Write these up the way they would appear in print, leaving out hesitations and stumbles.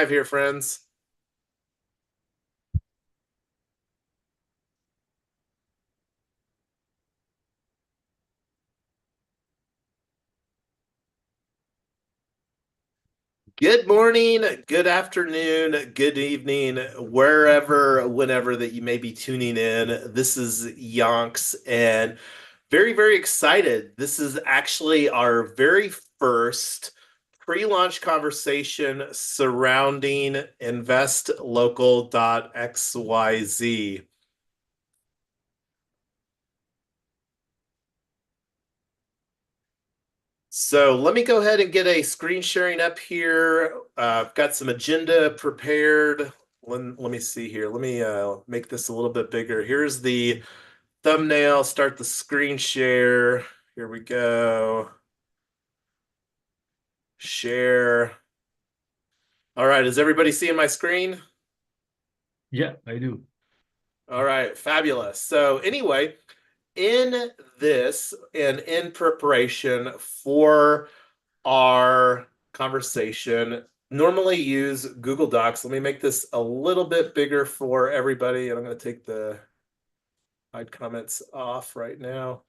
live here, friends. Good morning, good afternoon, good evening, wherever, whenever that you may be tuning in. This is Yonks, and very, very excited. This is actually our very first pre-launch conversation surrounding investLOCAL.xyz. So let me go ahead and get a screen sharing up here. I've got some agenda prepared. Let me see here. Let me make this a little bit bigger. Here's the thumbnail. Start the screen share. Here we go. Share. All right. Is everybody seeing my screen? Yeah, I do. All right. Fabulous. So anyway, in this and in preparation for our conversation, normally use Google Docs. Let me make this a little bit bigger for everybody, and I'm going to take the hide comments off right now.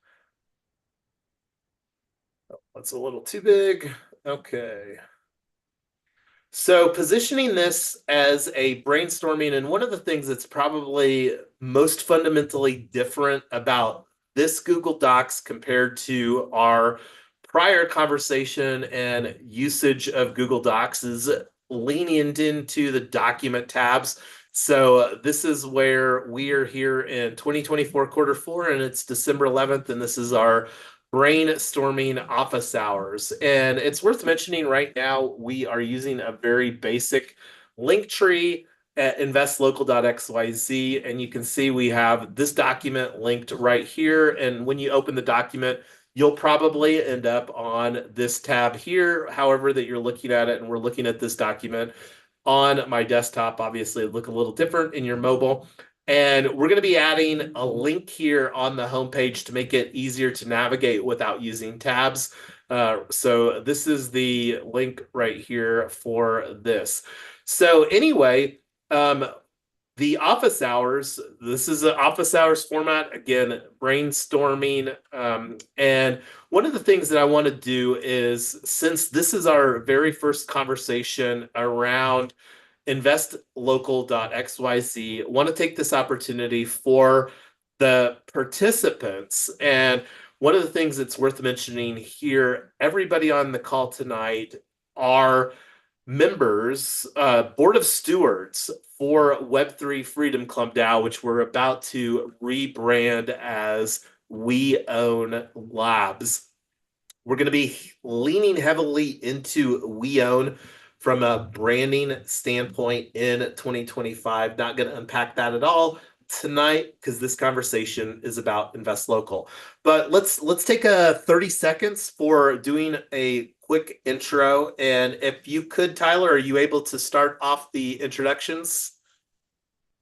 Oh, that's a little too big. Okay. So positioning this as a brainstorming, and one of the things that's probably most fundamentally different about this Google Docs compared to our prior conversation and usage of Google Docs is leaning into the document tabs. So this is where we are here in 2024 quarter four, and it's December 11th, and this is our brainstorming office hours. And it's worth mentioning right now, we are using a very basic link tree at investlocal.xyz. And you can see we have this document linked right here. And when you open the document, you'll probably end up on this tab here, however that you're looking at it. And we're looking at this document on my desktop. Obviously, it'd look a little different in your mobile. And we're going to be adding a link here on the homepage to make it easier to navigate without using tabs. So this is the link right here for this. So anyway, the office hours, this is an office hours format, again, brainstorming. And one of the things that I want to do is, since this is our very first conversation around investlocal.xyz, want to take this opportunity for the participants. And one of the things that's worth mentioning here, everybody on the call tonight are members, board of stewards for Web3 Freedom Club DAO, which we're about to rebrand as We Own Labs. We're going to be leaning heavily into We Own from a branding standpoint in 2025. Not going to unpack that at all tonight because this conversation is about Invest Local. But let's take a 30 seconds for doing a quick intro. And if you could, Tyler, are you able to start off the introductions?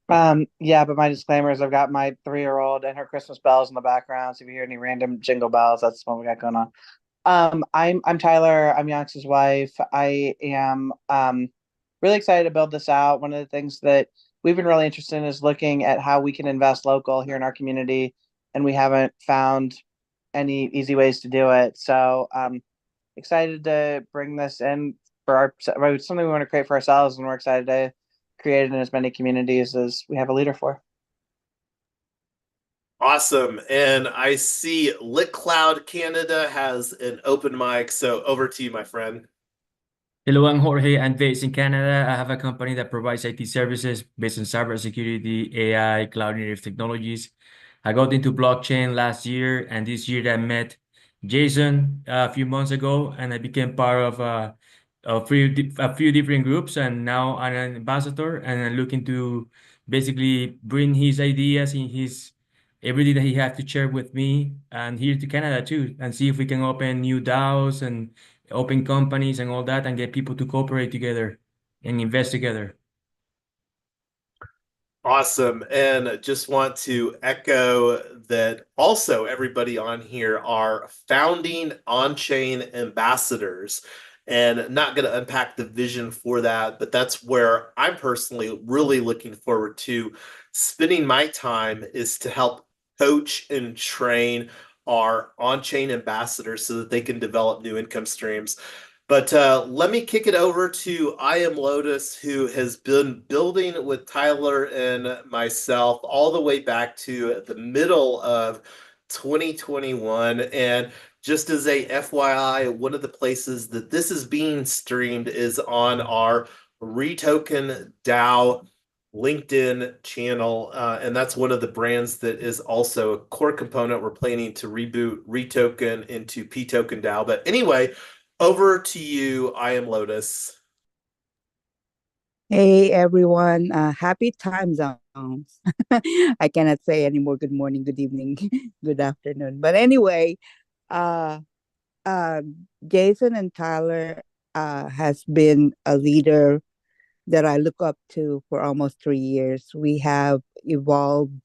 Yeah, but my disclaimer is I've got my 3-year-old and her Christmas bells in the background. So if you hear any random jingle bells, that's what we got going on. I'm Tyler. I'm Yax's wife. I am really excited to build this out. One of the things that we've been really interested in is looking at how we can invest local here in our community, and we haven't found any easy ways to do it. So excited to bring this in for our something we want to create for ourselves, and we're excited to create it in as many communities as we have a leader for. Awesome. And I see Lit Cloud Canada has an open mic. So over to you, my friend. Hello, I'm Jorge. I'm based in Canada. I have a company that provides IT services based on cybersecurity, AI, cloud-native technologies. I got into blockchain last year, and this year I met Jason a few months ago, and I became part of a few different groups, and now I'm an ambassador, and I'm looking to basically bring his ideas in his everything that he has to share with me and here to Canada too, and see if we can open new DAOs and open companies and all that and get people to cooperate together and invest together. Awesome. And just want to echo that also everybody on here are founding on-chain ambassadors. and not going to unpack the vision for that, but that's where I'm personally really looking forward to spending my time is to help coach and train our on-chain ambassadors so that they can develop new income streams. But let me kick it over to I Am Lotus, who has been building with Tyler and myself all the way back to the middle of 2021. And just as a FYI, one of the places that this is being streamed is on our Retoken DAO LinkedIn channel. And that's one of the brands that is also a core component. We're planning to reboot Retoken into P-Token DAO. But anyway, over to you, I Am Lotus. Hey everyone, happy time zones. I cannot say anymore good morning, good evening, good afternoon. But anyway, uh, uh, Jason and Tyler has been a leader that I look up to for almost 3 years. We have evolved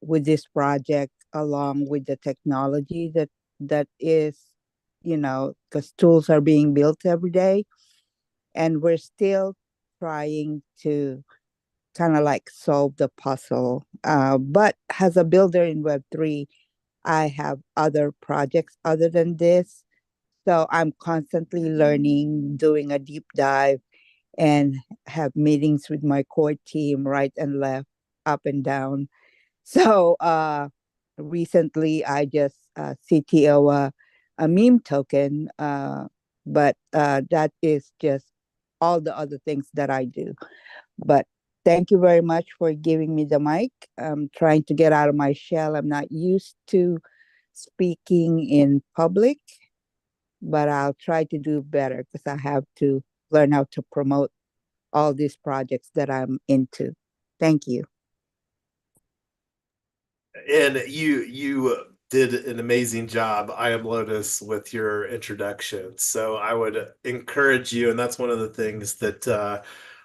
with this project along with the technology that is, because tools are being built every day, and we're still trying to kind of like solve the puzzle. But as a builder in Web3, I have other projects other than this. So I'm constantly learning, doing a deep dive, and have meetings with my core team right and left, up and down. So recently I just CTO a meme token, but that is just all the other things that I do. But thank you very much for giving me the mic. I'm trying to get out of my shell. I'm not used to speaking in public, but I'll try to do better because I have to learn how to promote all these projects that I'm into. Thank you. And you did an amazing job, I Am Lotus, with your introduction. So I would encourage you, and that's one of the things that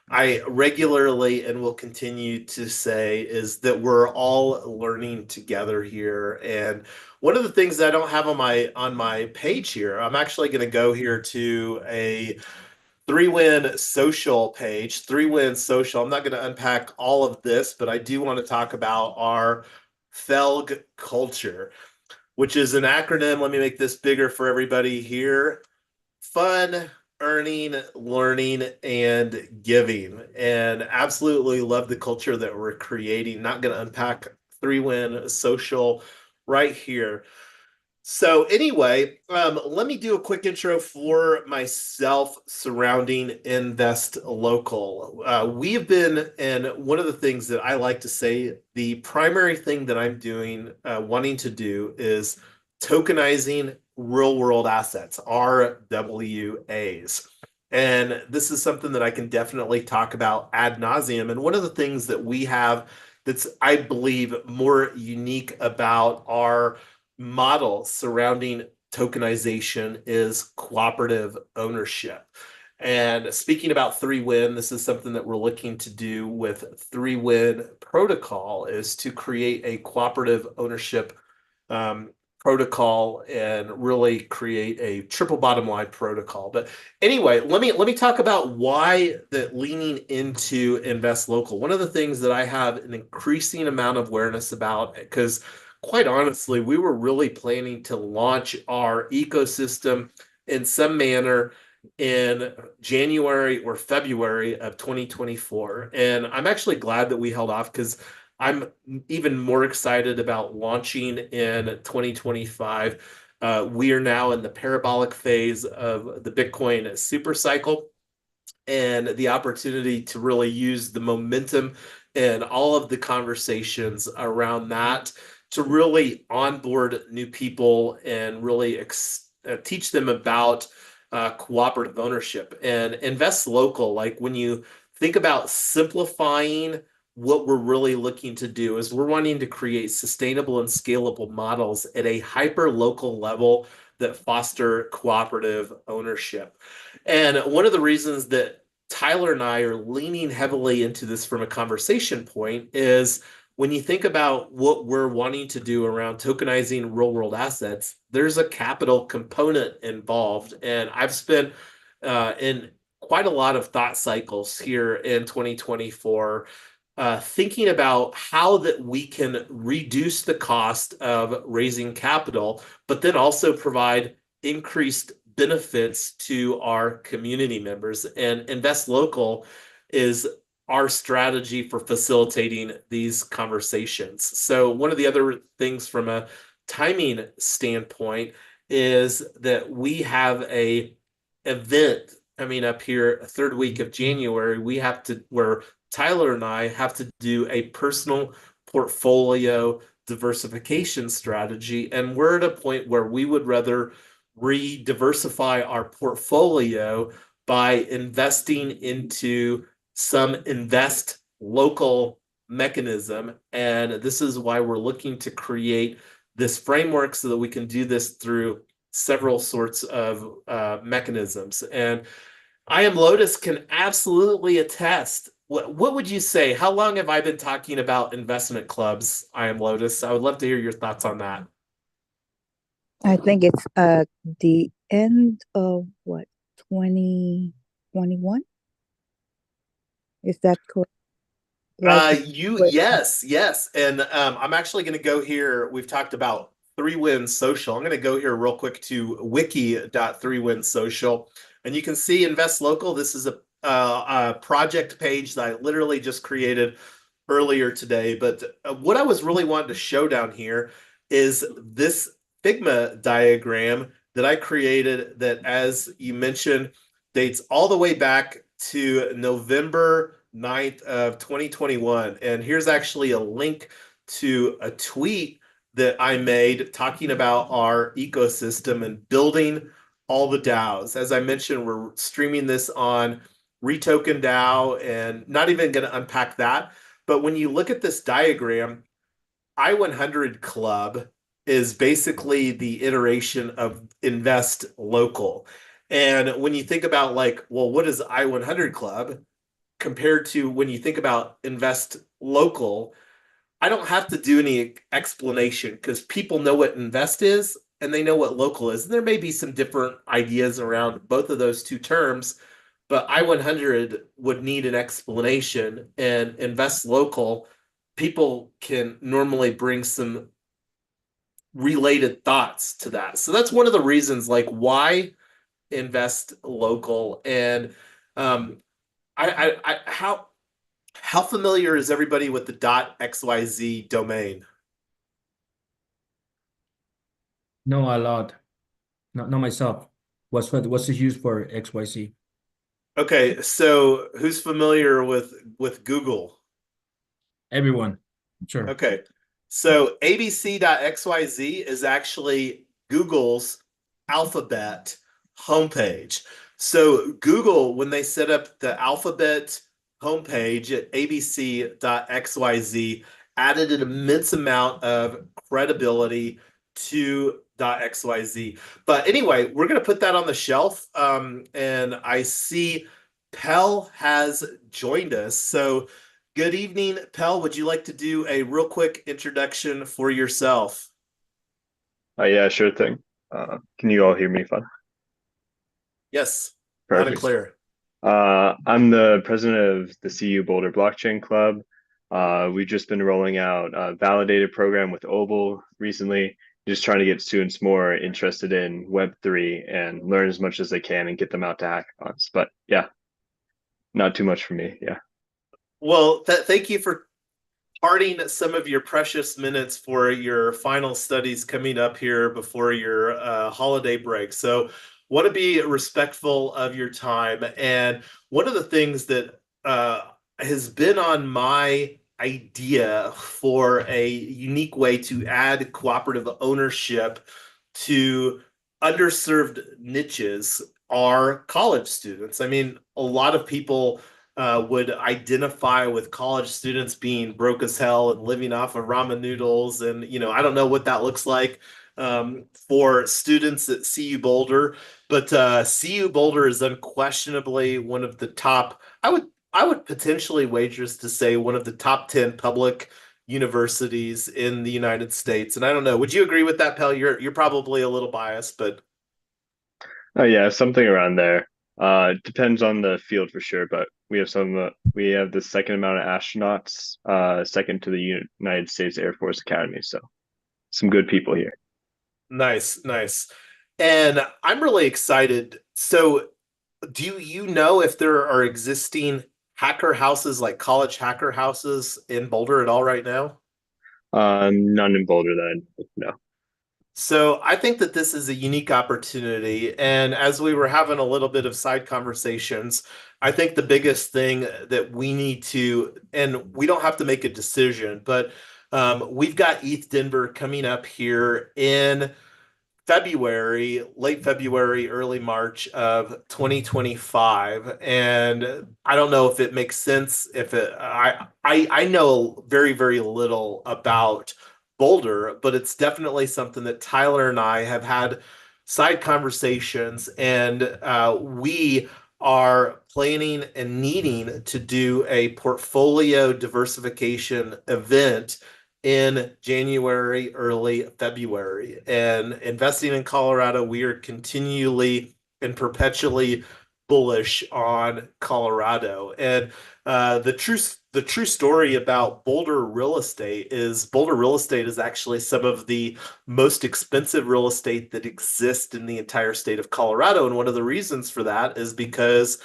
I regularly and will continue to say is that we're all learning together here. And one of the things that I don't have on my page here, I'm actually going to go here to a 3Win Social page, 3Win Social. I'm not going to unpack all of this, but I do want to talk about our FELG culture, which is an acronym. Let me make this bigger for everybody here. Fun, earning, learning, and giving. And absolutely love the culture that we're creating. Not going to unpack 3Win Social right here. So anyway, let me do a quick intro for myself surrounding Invest Local. We have been, and one of the things that I like to say, the primary thing that I'm doing, wanting to do is tokenizing real world assets, RWAs. And this is something that I can definitely talk about ad nauseum. And one of the things that we have that's, I believe, more unique about our model surrounding tokenization is cooperative ownership. And speaking about 3Win, this is something that we're looking to do with 3Win protocol, is to create a cooperative ownership protocol and really create a triple bottom line protocol. But anyway, let me talk about why that leaning into Invest Local. One of the things that I have an increasing amount of awareness about, because quite honestly, we were really planning to launch our ecosystem in some manner in January or February of 2024. And I'm actually glad that we held off, because I'm even more excited about launching in 2025. We are now in the parabolic phase of the Bitcoin super cycle, and the opportunity to really use the momentum and all of the conversations around that to really onboard new people and really teach them about cooperative ownership and invest local. Like, when you think about simplifying, what we're really looking to do is we're wanting to create sustainable and scalable models at a hyper local level that foster cooperative ownership. And one of the reasons that Tyler and I are leaning heavily into this from a conversation point is when you think about what we're wanting to do around tokenizing real world assets, there's a capital component involved. And I've spent in quite a lot of thought cycles here in 2024 thinking about how that we can reduce the cost of raising capital, but then also provide increased benefits to our community members. And Invest Local is our strategy for facilitating these conversations. So one of the other things from a timing standpoint is that we have a event coming up here, third week of January. Where Tyler and I have to do a personal portfolio diversification strategy. And we're at a point where we would rather re-diversify our portfolio by investing into some invest local mechanism. And this is why we're looking to create this framework so that we can do this through several sorts of mechanisms. And I Am Lotus can absolutely attest. What would you say? How long have I been talking about investment clubs, I Am Lotus? I would love to hear your thoughts on that. I think it's the end of what, 2021? Is that correct? Right. Yes. And I'm actually going to go here. We've talked about 3Win Social. I'm going to go here real quick to wiki.3winsocial. And you can see Invest Local. This is a project page that I literally just created earlier today. But what I was really wanting to show down here is this Figma diagram that I created that, as you mentioned, dates all the way back to November 9th of 2021. And here's actually a link to a tweet that I made talking about our ecosystem and building all the DAOs. As I mentioned, we're streaming this on Retoken DAO and not even going to unpack that. But when you look at this diagram, I100 Club is basically the iteration of Invest Local. And when you think about what is I100 Club compared to when you think about Invest Local, I don't have to do any explanation because people know what Invest is and they know what local is. And there may be some different ideas around both of those two terms, but I100 would need an explanation, and Invest Local, people can normally bring some related thoughts to that. So that's one of the reasons why Invest Local. And how familiar is everybody with the .xyz domain? No, a lot. Not myself. What's it used for XYZ? Okay, so who's familiar with Google? Everyone. Sure. Okay, so abc.xyz is actually Google's Alphabet homepage. So Google, when they set up the Alphabet homepage at abc.xyz, added an immense amount of credibility to .xyz. But anyway, we're going to put that on the shelf. And I see Pell has joined us. So good evening, Pell. Would you like to do a real quick introduction for yourself? Yeah, sure thing. Can you all hear me fine? Yes, loud and Perfect. clear. I'm the president of the CU Boulder Blockchain Club. We've just been rolling out a validated program with Obel recently, just trying to get students more interested in Web3 and learn as much as they can and get them out to hackathons. But yeah, not too much for me. Yeah. Well, thank you for parting some of your precious minutes for your final studies coming up here before your holiday break. So want to be respectful of your time. And one of the things that has been on my idea for a unique way to add cooperative ownership to underserved niches are college students. I mean, a lot of people would identify with college students being broke as hell and living off of ramen noodles. And, I don't know what that looks like for students at CU Boulder, but CU Boulder is unquestionably one of the top, I would potentially wager to say one of the top 10 public universities in the United States. And I don't know, would you agree with that, Pell? You're probably a little biased, but Oh yeah, something around there. Depends on the field for sure, but we have we have the second amount of astronauts, second to the United States Air Force Academy. So some good people here. nice, nice. And I'm really excited. So, do you know if there are existing hacker houses, like college hacker houses in Boulder at all right now? None in Boulder then. No. So I think that this is a unique opportunity. And as we were having a little bit of side conversations, I think the biggest thing that we need to, and we don't have to make a decision, but we've got ETH Denver coming up here in February, late February, early March of 2025. And I don't know if it makes sense if I know very, very little about Boulder, but it's definitely something that Tyler and I have had side conversations, and we are planning and needing to do a portfolio diversification event in January, early February. And investing in Colorado, we are continually and perpetually bullish on Colorado. And the true story about Boulder real estate is actually some of the most expensive real estate that exists in the entire state of Colorado. And one of the reasons for that is because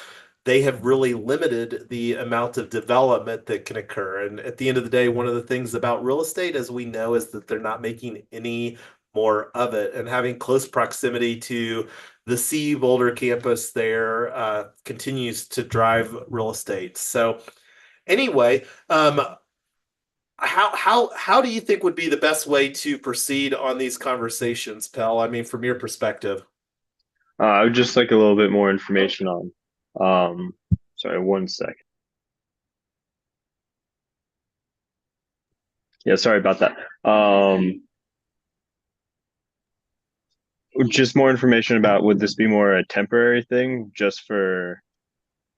they have really limited the amount of development that can occur. And at the end of the day, one of the things about real estate, as we know, is that they're not making any more of it. And having close proximity to the CU Boulder campus there continues to drive real estate. So anyway, how do you think would be the best way to proceed on these conversations, Pell? I mean, from your perspective. I would just like a little bit more information on. Sorry, one sec. Yeah, sorry about that. Just more information about, would this be more a temporary thing just for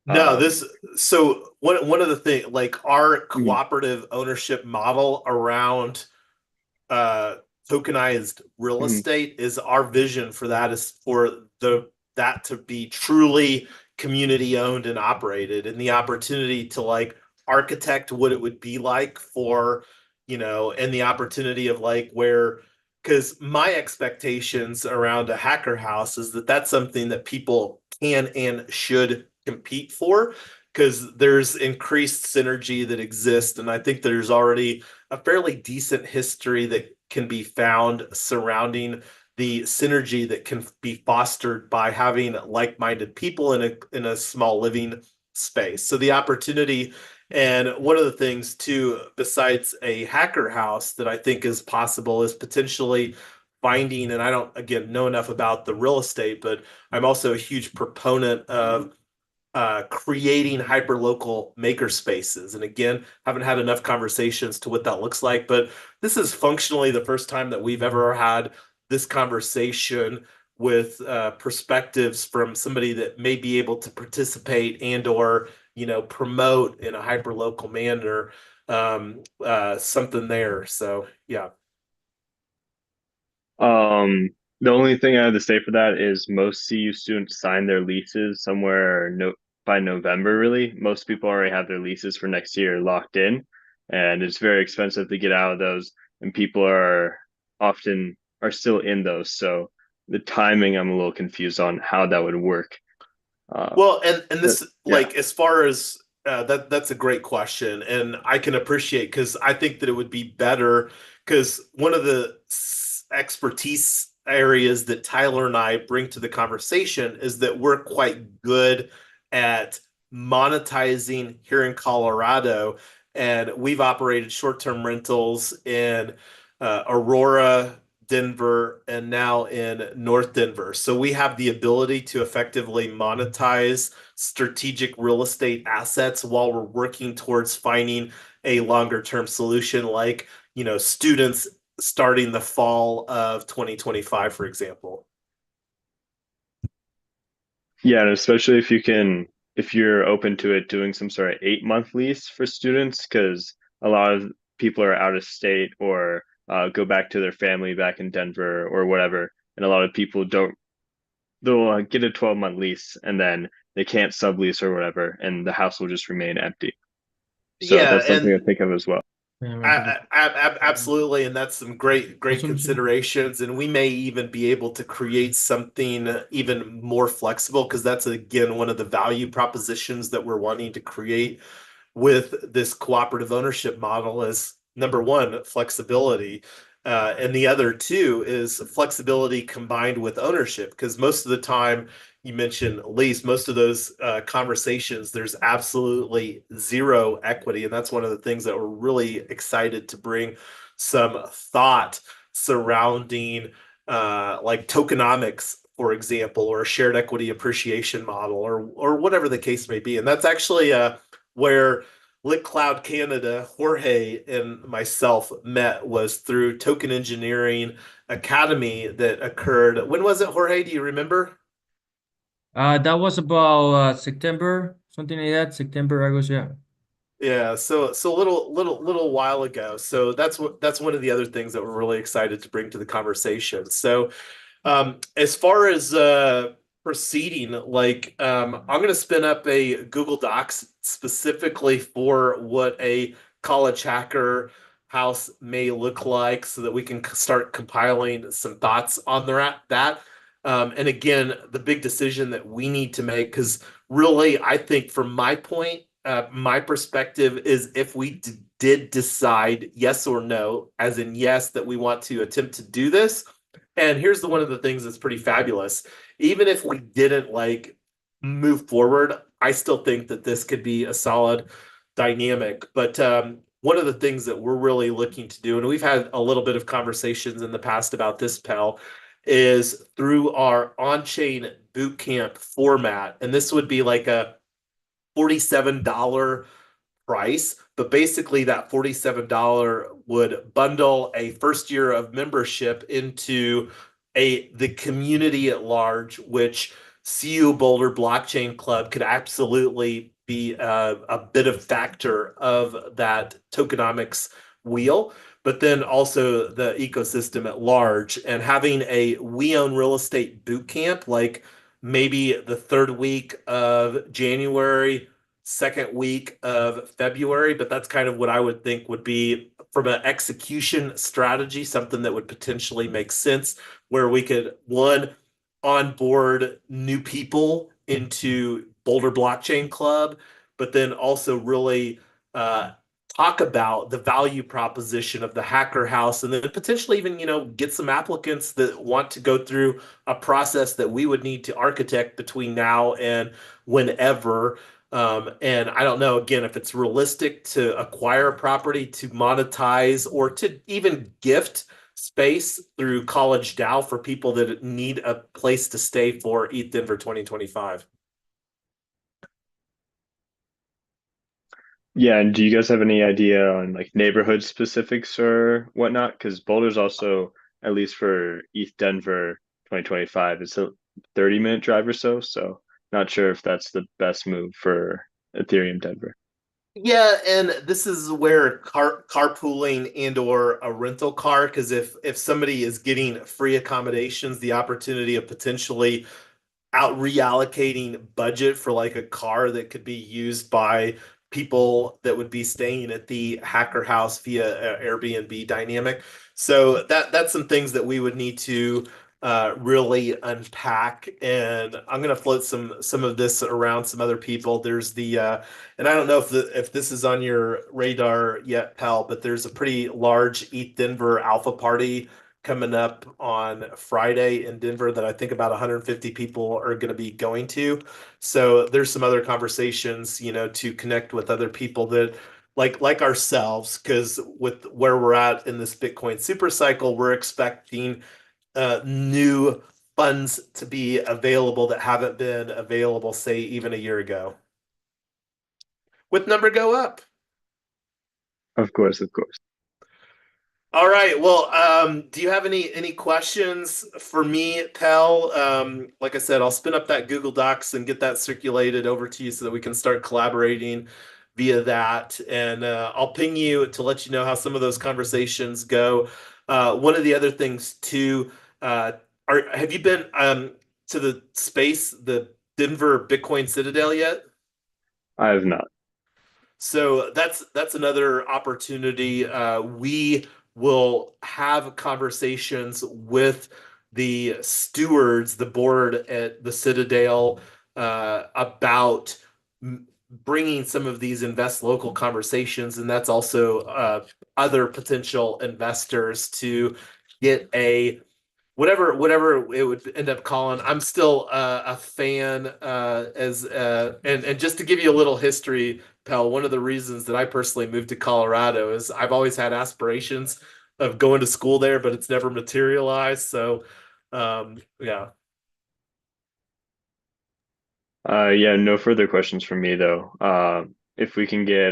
No, um so one of the things, like our cooperative ownership model around uh tokenized real mhm. estate is our vision for that is for that to be truly community owned and operated, and the opportunity to like architect what it would be like for, and the opportunity of like where, because my expectations around a hacker house is that that's something that people can and should compete for, because there's increased synergy that exists, and I think there's already a fairly decent history that can be found surrounding the synergy that can be fostered by having like-minded people in a small living space. So the opportunity, and one of the things too, besides a hacker house that I think is possible, is potentially finding, and I don't again know enough about the real estate, but I'm also a huge proponent of creating hyperlocal maker spaces. And again, haven't had enough conversations to what that looks like, but this is functionally the first time that we've ever had this conversation with perspectives from somebody that may be able to participate and or promote in a hyperlocal manner something there. So yeah. Um, the only thing I have to say for that is most CU students sign their leases somewhere by November, really. Most people already have their leases for next year locked in, and it's very expensive to get out of those, and people are still in those. So the timing, I'm a little confused on how that would work. Well, and this, Yeah. like, as far as that's a great question, and I can appreciate, because I think that it would be better, because one of the expertise areas that Tyler and I bring to the conversation is that we're quite good at monetizing here in Colorado, and we've operated short-term rentals in Aurora, Denver, and now in North Denver. So we have the ability to effectively monetize strategic real estate assets while we're working towards finding a longer term solution, like, students starting the fall of 2025, for example. Yeah, and especially if you're open to it doing some sort of 8-month lease for students, because a lot of people are out of state or go back to their family back in Denver or whatever. And a lot of people they'll get a 12-month lease and then they can't sublease or whatever, and the house will just remain empty. So Yeah, that's something to and think of as well. absolutely, and that's some great considerations, and we may even be able to create something even more flexible, because that's again one of the value propositions that we're wanting to create with this cooperative ownership model is number one, flexibility. And the other two is flexibility combined with ownership. Because most of the time, you mentioned lease, most of those conversations, there's absolutely zero equity. And that's one of the things that we're really excited to bring some thought surrounding like tokenomics, for example, or a shared equity appreciation model, or whatever the case may be. And that's actually where Lit Cloud Canada, Jorge and myself met, was through Token Engineering Academy that occurred. When was it, Jorge? Do you remember? That was about September, something like that. September, August, yeah. Yeah, so a little while ago. So that's one of the other things that we're really excited to bring to the conversation. So as far as proceeding, like I'm gonna spin up a Google Docs specifically for what a college hacker house may look like, so that we can start compiling some thoughts on that. And again, the big decision that we need to make, because really, I think from my point, my perspective is if we did decide yes or no, as in yes, that we want to attempt to do this. And here's one of the things that's pretty fabulous. Even if we didn't like move forward, I still think that this could be a solid dynamic. But one of the things that we're really looking to do, and we've had a little bit of conversations in the past about this, Pell, is through our on-chain bootcamp format. And this would be like a $47 price, but basically that $47 would bundle a first year of membership into the community at large, which CU Boulder Blockchain Club could absolutely be a bit of factor of that tokenomics wheel, but then also the ecosystem at large. And having a We Own Real Estate bootcamp, like maybe the third week of January, second week of February, but that's kind of what I would think would be from an execution strategy, something that would potentially make sense, where we could, one, onboard new people into Boulder Blockchain Club, but then also really talk about the value proposition of the hacker house, and then potentially even, get some applicants that want to go through a process that we would need to architect between now and whenever. And I don't know, again, if it's realistic to acquire a property, to monetize, or to even gift space through College DAO for people that need a place to stay for ETH Denver 2025. Yeah, and do you guys have any idea on like neighborhood specifics or whatnot? Because Boulder's also, at least for ETH Denver 2025, it's a 30-minute drive or so. So not sure if that's the best move for Ethereum Denver. Yeah, and this is where carpooling and or a rental car, because if somebody is getting free accommodations, the opportunity of potentially out reallocating budget for like a car that could be used by people that would be staying at the hacker house via Airbnb dynamic. So that's some things that we would need to really unpack. And I'm going to float some of this around some other people. There's the and I don't know if this is on your radar yet, Pal, but there's a pretty large ETH Denver alpha party coming up on Friday in Denver that I think about 150 people are going to be going to. So there's some other conversations, to connect with other people that like ourselves, because with where we're at in this Bitcoin super cycle, we're expecting new funds to be available that haven't been available, say, even a year ago. With number go up. Of course, of course. All right. Well, do you have any questions for me, Pal? Like I said, I'll spin up that Google Docs and get that circulated over to you so that we can start collaborating via that, and I'll ping you to let you know how some of those conversations go. One of the other things too, have you been to the space, the Denver Bitcoin Citadel yet? I have not. So that's another opportunity. We will have conversations with the stewards, the board at the Citadel, about bringing some of these invest local conversations, and that's also other potential investors to get a whatever it would end up calling. I'm still a fan, and just to give you a little history, Pell, one of the reasons that I personally moved to Colorado is I've always had aspirations of going to school there, but it's never materialized. So, yeah. Yeah, no further questions from me though. If we can get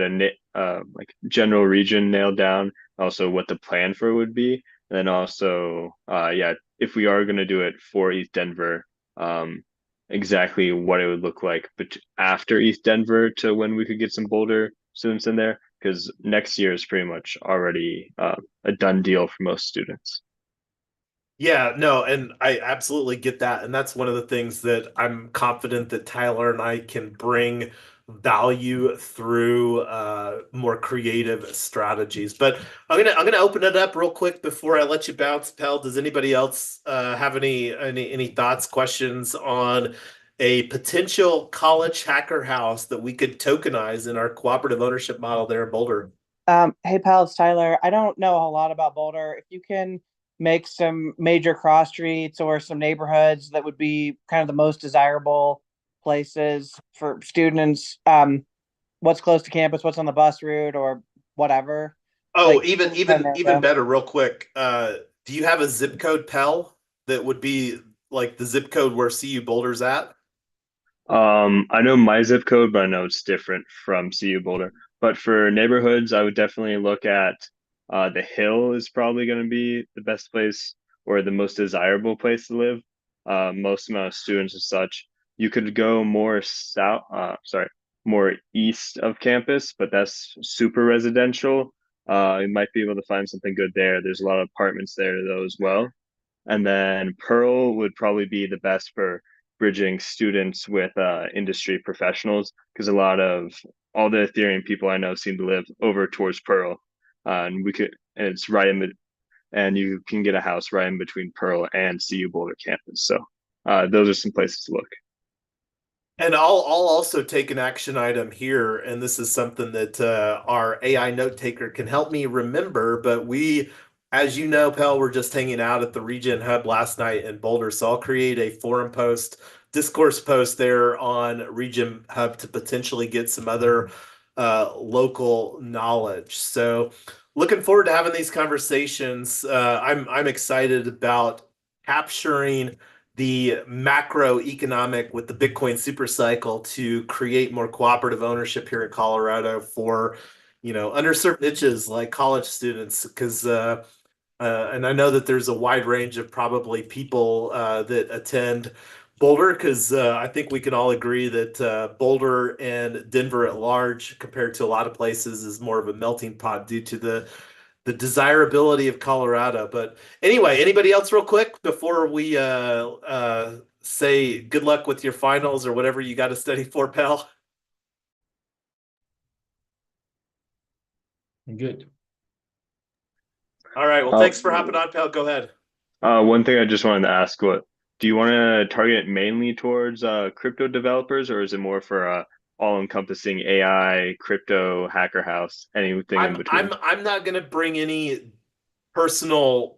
like general region nailed down, also what the plan for it would be, and then also yeah, if we are going to do it for East Denver, exactly what it would look like, but after East Denver to when we could get some Boulder students in there, because next year is pretty much already a done deal for most students. Yeah, no, and I absolutely get that. And that's one of the things that I'm confident that Tyler and I can bring value through more creative strategies. But I'm gonna open it up real quick before I let you bounce, Pell. Does anybody else have any thoughts, questions on a potential college hacker house that we could tokenize in our cooperative ownership model there in Boulder? Hey pal, it's Tyler. I don't know a lot about Boulder. If you can make some major cross streets or some neighborhoods that would be kind of the most desirable places for students, what's close to campus, what's on the bus route or whatever. Oh, Like even better, real quick. Do you have a zip code, Pell, that would be like the zip code where CU Boulder's at? I know my zip code, but I know it's different from CU Boulder. But for neighborhoods, I would definitely look at the Hill is probably going to be the best place or the most desirable place to live. Most amount of students and such. You could go more south, more east of campus, but that's super residential. You might be able to find something good there. There's a lot of apartments there though as well. And then Pearl would probably be the best for bridging students with industry professionals because a lot of all the Ethereum people I know seem to live over towards Pearl. And it's right and you can get a house right in between Pearl and CU Boulder campus. So those are some places to look. And I'll also take an action item here, and this is something that our AI note taker can help me remember. But we, as you know, Pell, we're just hanging out at the Region Hub last night in Boulder, so I'll create a forum post, discourse post there on Region Hub to potentially get some other local knowledge. So, looking forward to having these conversations. I'm excited about capturing the macroeconomic with the Bitcoin super cycle to create more cooperative ownership here in Colorado for, underserved niches like college students. Because, and I know that there's a wide range of probably people that attend Boulder, because I think we can all agree that Boulder and Denver at large, compared to a lot of places, is more of a melting pot due to the desirability of Colorado. But anyway, anybody else real quick before we say good luck with your finals or whatever you got to study for, pal? Good. All right. Well, thanks for hopping on, pal. Go ahead. One thing I just wanted to ask, what do you want to target mainly towards crypto developers, or is it more for all-encompassing AI, crypto, hacker house, anything in between? I'm not going to bring any personal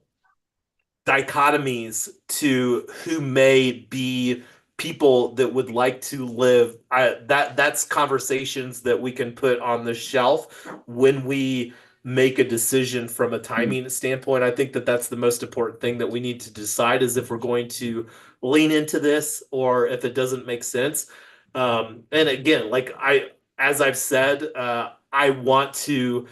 dichotomies to who may be people that would like to live. That's conversations that we can put on the shelf when we make a decision from a timing standpoint. I think that that's the most important thing that we need to decide, is if we're going to lean into this or if it doesn't make sense. And again, as I've said, I want to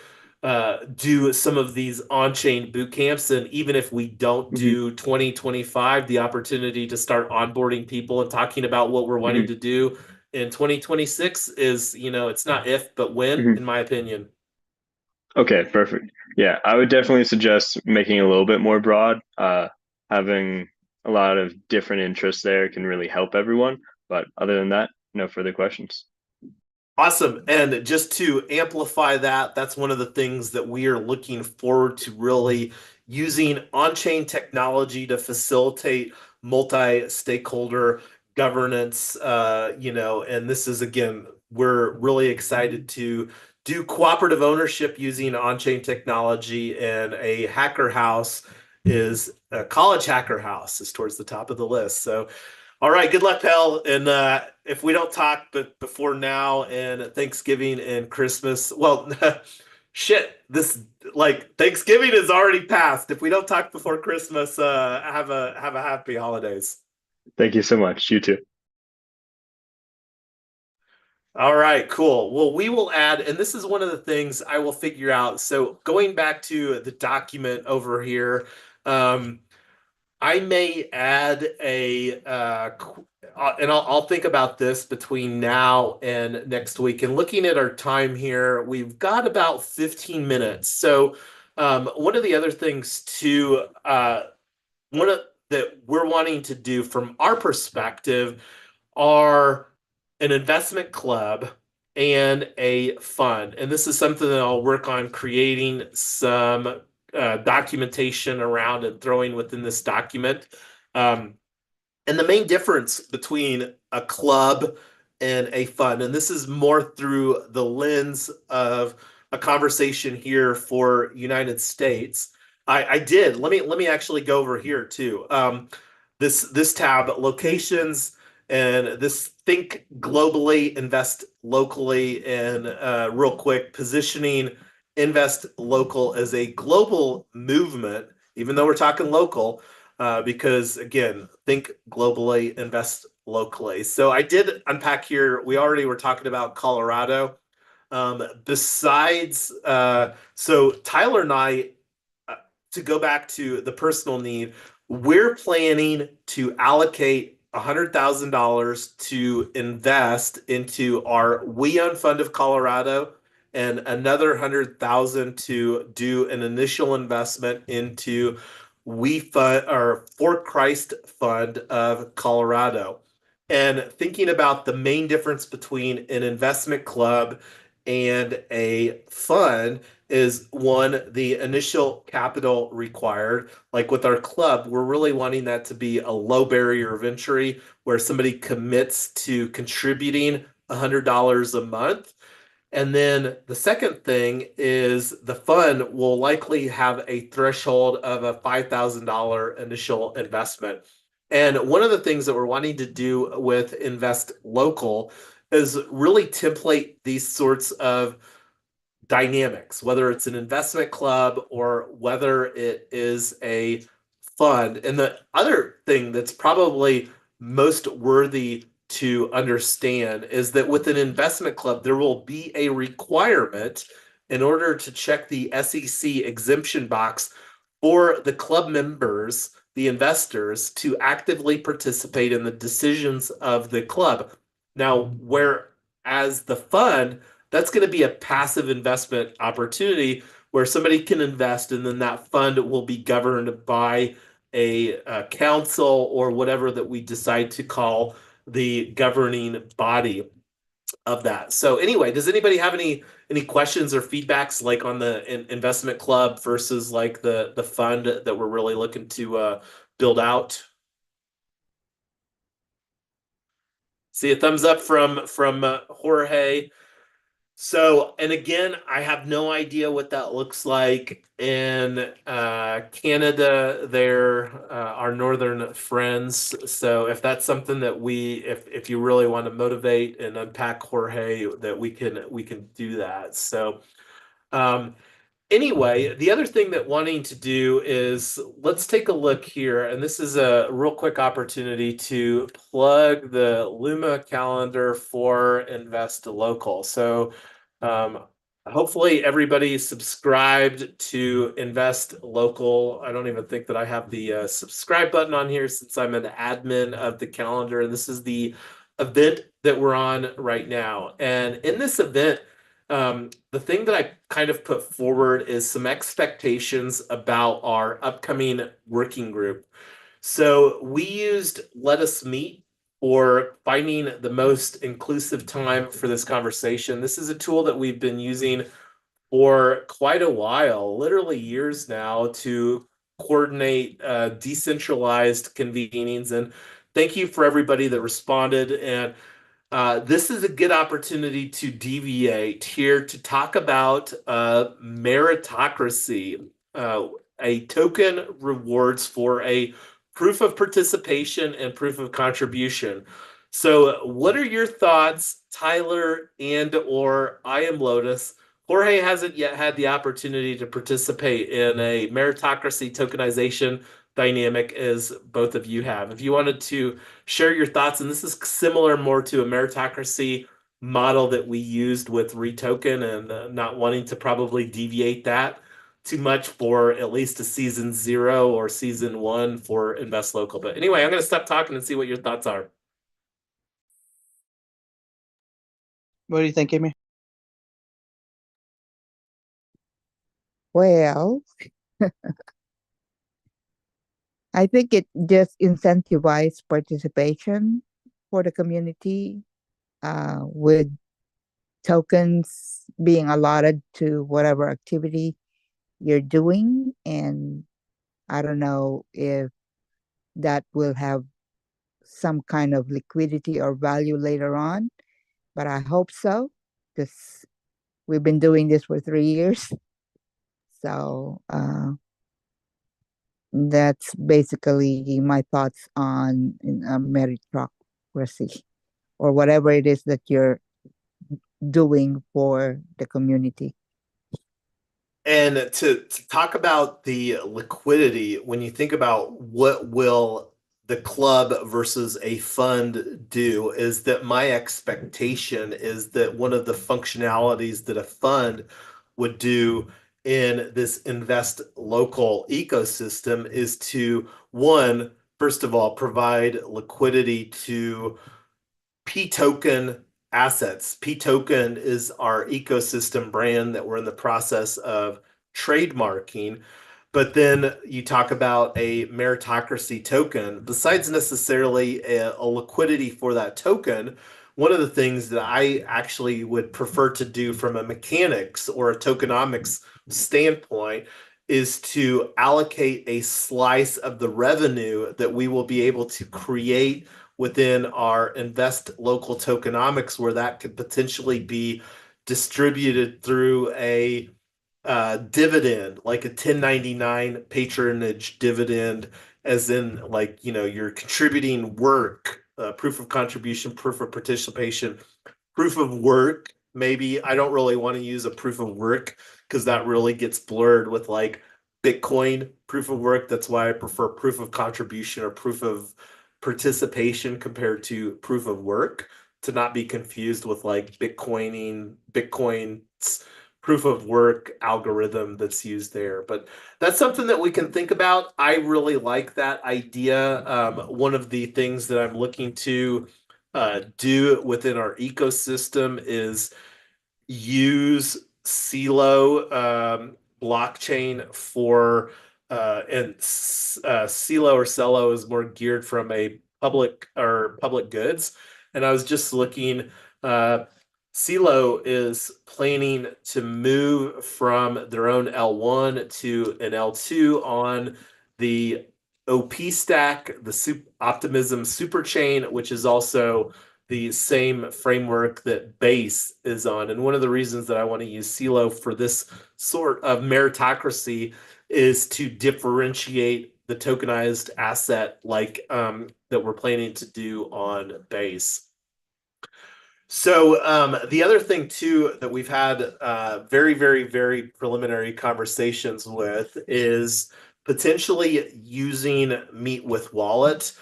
do some of these on-chain boot camps, and even if we don't do 2025, the opportunity to start onboarding people and talking about what we're wanting to do in 2026 is, it's not if, but when, Mhm. in my opinion. Okay, perfect. Yeah, I would definitely suggest making it a little bit more broad. Having a lot of different interests there can really help everyone. But other than that, no further questions. Awesome. And just to amplify that, that's one of the things that we are looking forward to really using on-chain technology to facilitate multi-stakeholder governance. And this is, again, we're really excited to do cooperative ownership using on-chain technology, and a hacker house is a college hacker house is towards the top of the list. So all right, good luck, pal. And if we don't talk but before now and Thanksgiving and Christmas, well, shit, this like Thanksgiving is already passed. If we don't talk before Christmas, have a happy holidays. Thank you so much. You too. All right, cool. Well, we will add, and this is one of the things I will figure out. So going back to the document over here, I may add and I'll think about this between now and next week. And looking at our time here, we've got about 15 minutes. So, one of the other things too, one of that we're wanting to do from our perspective are an investment club and a fund. And this is something that I'll work on creating some documentation around and throwing within this document. Um, and the main difference between a club and a fund, and this is more through the lens of a conversation here for United States. I did. Let me actually go over here too. This tab, locations, and this think globally, invest locally, and real quick, positioning invest local as a global movement, even though we're talking local, because again, think globally, invest locally. So I did unpack here. We already were talking about Colorado. Besides, so Tyler and I, to go back to the personal need, we're planning to allocate $100,000 to invest into our We Own Fund of Colorado, and another 100,000 to do an initial investment into We Fund or For Christ Fund of Colorado. And thinking about the main difference between an investment club and a fund is, one, the initial capital required. Like with our club, we're really wanting that to be a low barrier of entry where somebody commits to contributing $100 a month. And then the second thing is the fund will likely have a threshold of a $5,000 initial investment. And one of the things that we're wanting to do with Invest Local is really template these sorts of dynamics, whether it's an investment club or whether it is a fund. And the other thing that's probably most worthy to understand is that with an investment club, there will be a requirement in order to check the SEC exemption box for the club members, the investors, to actively participate in the decisions of the club. Now, whereas the fund, that's going to be a passive investment opportunity where somebody can invest and then that fund will be governed by a council or whatever that we decide to call the governing body of that. So anyway, does anybody have any questions or feedbacks like on the investment club versus like the fund that we're really looking to build out? See a thumbs up from Jorge. So, and again, I have no idea what that looks like in Canada. They're our northern friends. So, if that's something that if you really want to motivate and unpack Jorge, that we can do that. So, anyway, the other thing that wanting to do is let's take a look here, and this is a real quick opportunity to plug the Luma calendar for Invest Local. So hopefully everybody subscribed to Invest Local. I don't even think that I have the subscribe button on here since I'm an admin of the calendar, and this is the event that we're on right now. And in this event, the thing that I kind of put forward is some expectations about our upcoming working group. So we used Let Us Meet for finding the most inclusive time for this conversation. This is a tool that we've been using for quite a while, literally years now, to coordinate decentralized convenings. And thank you for everybody that responded. And this is a good opportunity to deviate here to talk about meritocracy, a token rewards for a proof of participation and proof of contribution. So, what are your thoughts, Tyler and or I am Lotus? Jorge hasn't yet had the opportunity to participate in a meritocracy tokenization dynamic as both of you have. If you wanted to share your thoughts, and this is similar more to a meritocracy model that we used with Retoken, and not wanting to probably deviate that too much for at least a season 0 or season 1 for Invest Local. But anyway, I'm going to stop talking and see what your thoughts are. What do you think, Amy? Well, I think it just incentivizes participation for the community, with tokens being allotted to whatever activity you're doing. And I don't know if that will have some kind of liquidity or value later on, but I hope so, because we've been doing this for 3 years. So that's basically my thoughts on meritocracy, or whatever it is that you're doing for the community. And to talk about the liquidity, when you think about what will the club versus a fund do, is that my expectation is that one of the functionalities that a fund would do in this Invest Local ecosystem is to, one, first of all, provide liquidity to P token assets. P token is our ecosystem brand that we're in the process of trademarking. But then you talk about a meritocracy token. Besides necessarily a liquidity for that token, one of the things that I actually would prefer to do from a mechanics or a tokenomics standpoint is to allocate a slice of the revenue that we will be able to create within our Invest Local tokenomics, where that could potentially be distributed through a dividend, like a 1099 patronage dividend, as in, like, you're contributing work, proof of contribution, proof of participation, proof of work. Maybe I don't really want to use a proof of work because that really gets blurred with like Bitcoin proof of work. That's why I prefer proof of contribution or proof of participation compared to proof of work, to not be confused with like Bitcoin's proof of work algorithm that's used there. But that's something that we can think about. I really like that idea. One of the things that I'm looking to do within our ecosystem is use CeLO blockchain for and CeLO or Celo is more geared from a public goods. And I was just looking, CeLO is planning to move from their own L1 to an L2 on the OP stack, the Optimism superchain, which is also the same framework that Base is on. And one of the reasons that I want to use CeLO for this sort of meritocracy is to differentiate the tokenized asset, like that we're planning to do on Base. So the other thing too that we've had very, very, very preliminary conversations with is potentially using Meet with Wallet.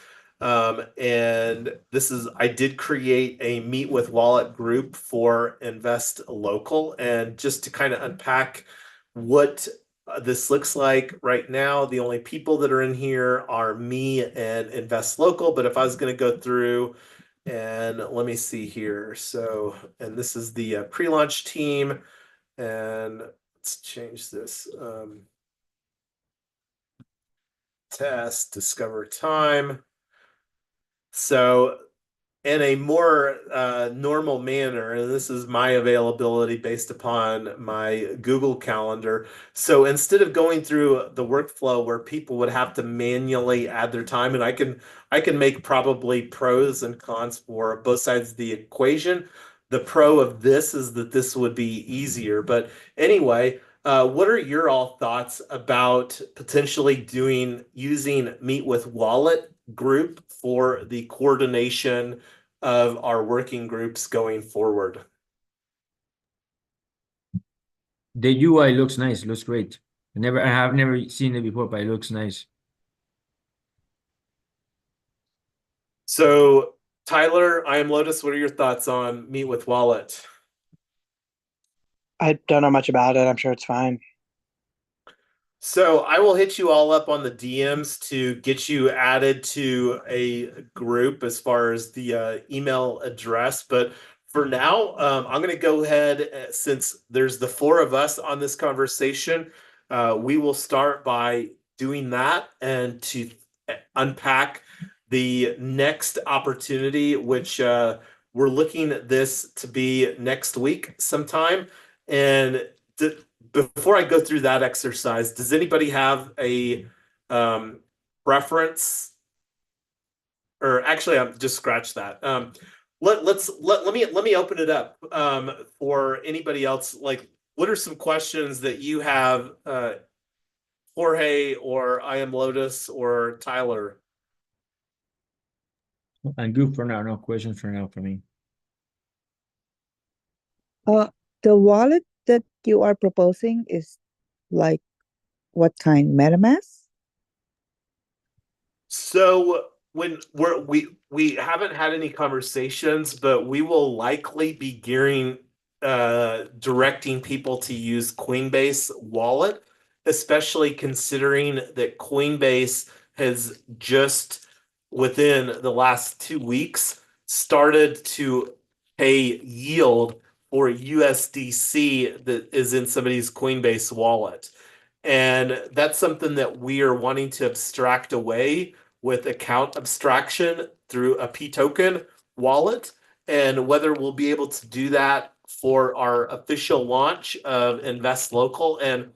And I did create a Meet with Wallet group for Invest Local. And just to kind of unpack what this looks like right now, the only people that are in here are me and Invest Local. But if I was going to go through And let me see here. So, and this is the pre-launch team. And let's change this. Test, discover time. So in a more normal manner, and this is my availability based upon my Google Calendar. So instead of going through the workflow where people would have to manually add their time, and I can make probably pros and cons for both sides of the equation. The pro of this is that this would be easier. But anyway, what are your all thoughts about potentially using Meet with Wallet group for the coordination of our working groups going forward? The UI looks nice, looks great. I have never seen it before, but it looks nice. So, Tyler, I am Lotus. What are your thoughts on Meet with Wallet? I don't know much about it. I'm sure it's fine. So I will hit you all up on the DMs to get you added to a group as far as the email address. But for now, I'm going to go ahead, since there's the four of us on this conversation, we will start by doing that and to unpack the next opportunity, which we're looking at this to be next week sometime. And before I go through that exercise, does anybody have a preference? Or actually, I'm just scratch that. Let me open it up for anybody else. Like, what are some questions that you have, Jorge, or I am Lotus, or Tyler? I'm good for now. No questions for now for me. The wallet that you are proposing is like what kind? MetaMask? So when we haven't had any conversations, but we will likely be directing people to use Coinbase Wallet, especially considering that Coinbase has just within the last 2 weeks started to pay yield for USDC that is in somebody's Coinbase wallet. And that's something that we are wanting to abstract away with account abstraction through a P token wallet. And whether we'll be able to do that for our official launch of investLOCAL. And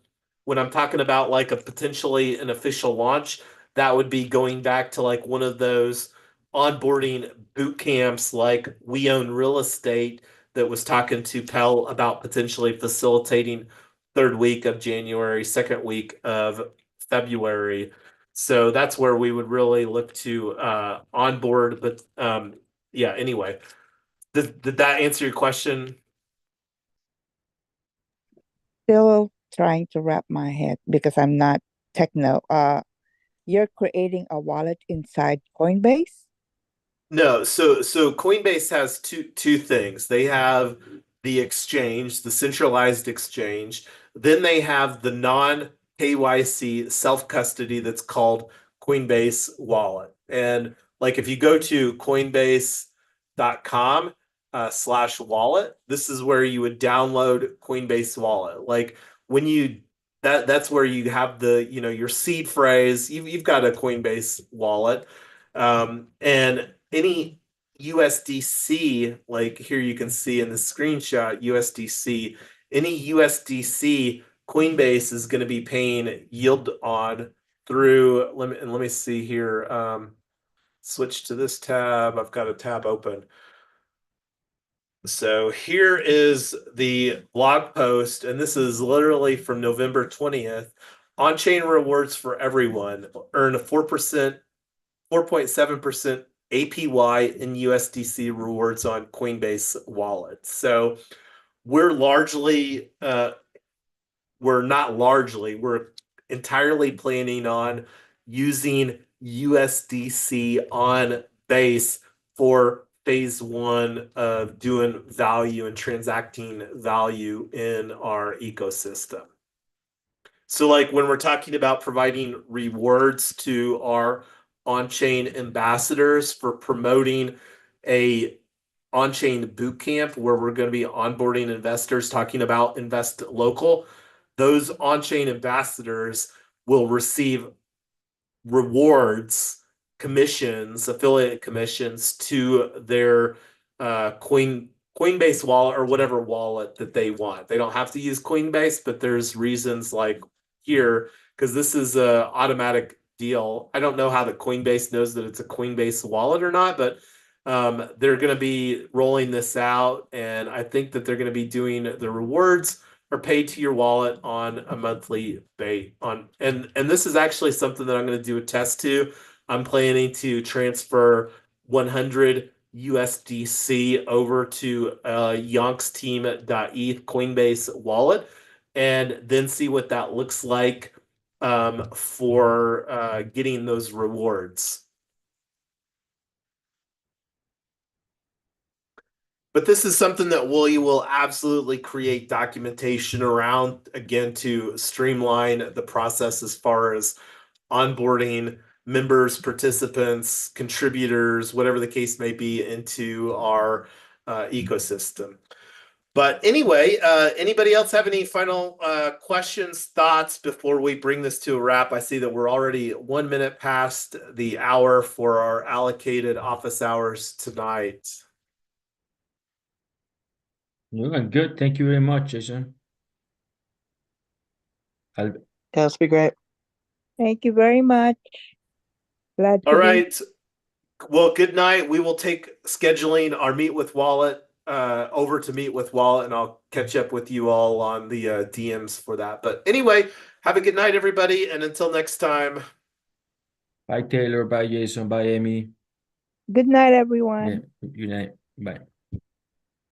when I'm talking about like a potentially an official launch, that would be going back to like one of those onboarding boot camps like We Own Real Estate that was talking to Pell about potentially facilitating third week of January, second week of February. So that's where we would really look to onboard. But yeah, anyway, did that answer your question? Still trying to wrap my head because I'm not techno. You're creating a wallet inside Coinbase? No, so Coinbase has two things. They have the exchange, the centralized exchange. Then they have the non-KYC self-custody that's called Coinbase Wallet. And like if you go to coinbase.com /wallet, this is where you would download Coinbase Wallet. Like when you that's where you have the, your seed phrase. You've got a Coinbase wallet. And any USDC, like here you can see in the screenshot, USDC, any USDC Coinbase is going to be paying yield on through, let me see here. Switch to this tab. I've got a tab open. So here is the blog post, and this is literally from November 20th. On-chain rewards for everyone. Earn a 4.7% APY in USDC rewards on Coinbase Wallet. So we're entirely planning on using USDC on Base for phase one of doing value and transacting value in our ecosystem. So like when we're talking about providing rewards to our on-chain ambassadors for promoting a on-chain boot camp where we're going to be onboarding investors, talking about Invest Local. Those on-chain ambassadors will receive rewards, commissions, affiliate commissions to their Coinbase wallet or whatever wallet that they want. They don't have to use Coinbase, but there's reasons like here, because this is a automatic deal. I don't know how the Coinbase knows that it's a Coinbase wallet or not, but they're going to be rolling this out, and I think that they're going to be doing the rewards are paid to your wallet on a monthly base and this is actually something that I'm going to do a test to. I'm planning to transfer 100 USDC over to yonksteam.eth Coinbase wallet and then see what that looks like for getting those rewards. But this is something that we will absolutely create documentation around, again, to streamline the process as far as onboarding members, participants, contributors, whatever the case may be, into our ecosystem. But anyway, anybody else have any final questions, thoughts before we bring this to a wrap? I see that we're already 1 minute past the hour for our allocated office hours tonight. You're good. Thank you very much, Jason. That'll be great. Thank you very much. Glad to All be- right. Well, good night. We will take scheduling our Meet with Wallet over to Meet with Wallet, and I'll catch up with you all on the DMs for that. But anyway, have a good night, everybody. And until next time. Bye, Taylor. Bye, Jason. Bye, Amy. Good night, everyone. Yeah, good night. Bye.